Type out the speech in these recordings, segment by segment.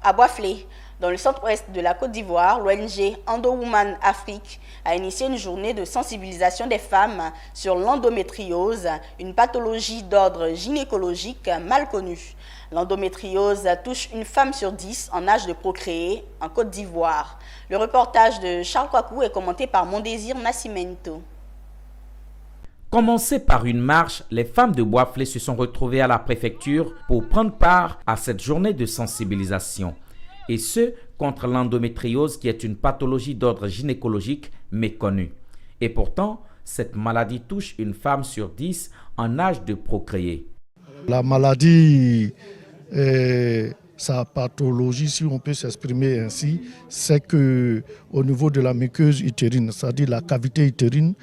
À Boisflé, dans le centre-ouest de la Côte d'Ivoire, l'ONG Endo Woman Afrique a initié une journée de sensibilisation des femmes sur l'endométriose, une pathologie d'ordre gynécologique mal connue. L'endométriose touche une femme sur 10 en âge de procréer en Côte d'Ivoire. Le reportage de Charles Kwaku est commenté par Mondésir Nascimento. Commencé par une marche, les femmes de Boisflé se sont retrouvées à la préfecture pour prendre part à cette journée de sensibilisation. Et ce, contre l'endométriose qui est une pathologie d'ordre gynécologique méconnue. Et pourtant, cette maladie touche une femme sur 10 en âge de procréer. La maladie, sa pathologie, si on peut s'exprimer ainsi, c'est qu'au niveau de la muqueuse utérine, c'est-à-dire la cavité utérine,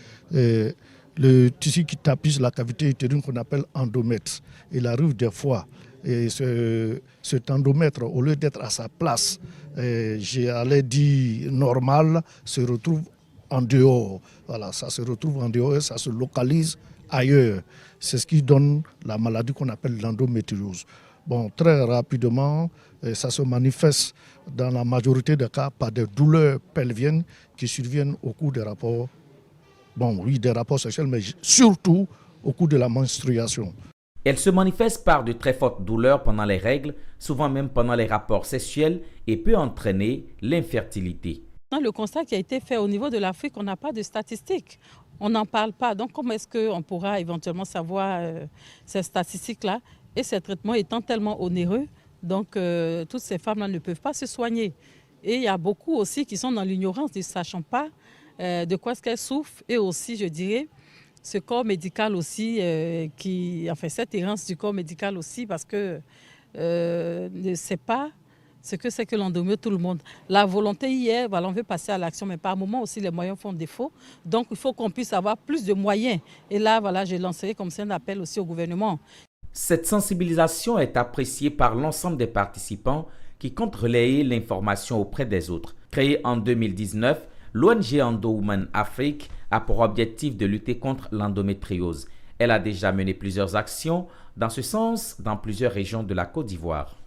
le tissu qui tapisse la cavité utérine qu'on appelle endomètre. Il arrive des fois, et cet endomètre, au lieu d'être à sa place, j'allais dire normal, se retrouve en dehors. Voilà, ça se retrouve en dehors et ça se localise ailleurs. C'est ce qui donne la maladie qu'on appelle l'endométriose. Bon, très rapidement, ça se manifeste dans la majorité des cas par des douleurs pelviennes qui surviennent au cours des rapports. Bon, oui, des rapports sexuels, mais surtout au cours de la menstruation. Elle se manifeste par de très fortes douleurs pendant les règles, souvent même pendant les rapports sexuels et peut entraîner l'infertilité. Le constat qui a été fait au niveau de l'Afrique, on n'a pas de statistiques. On n'en parle pas. Donc, comment est-ce qu'on pourra éventuellement savoir ces statistiques-là? Et ces traitements étant tellement onéreux, donc toutes ces femmes-là ne peuvent pas se soigner. Et il y a beaucoup aussi qui sont dans l'ignorance, ne sachant pas de quoi est-ce qu'elles souffrent. Et aussi, je dirais, ce corps médical aussi, cette errance du corps médical aussi, parce que ne sait pas ce que c'est que l'endométriose, tout le monde. La volonté hier, voilà, on veut passer à l'action, mais par moment aussi les moyens font défaut. Donc il faut qu'on puisse avoir plus de moyens. Et là, voilà, je lancerai comme ça un appel aussi au gouvernement. Cette sensibilisation est appréciée par l'ensemble des participants qui comptent relayer l'information auprès des autres. Créée en 2019, l'ONG Endo Woman Afrique a pour objectif de lutter contre l'endométriose. Elle a déjà mené plusieurs actions dans ce sens dans plusieurs régions de la Côte d'Ivoire.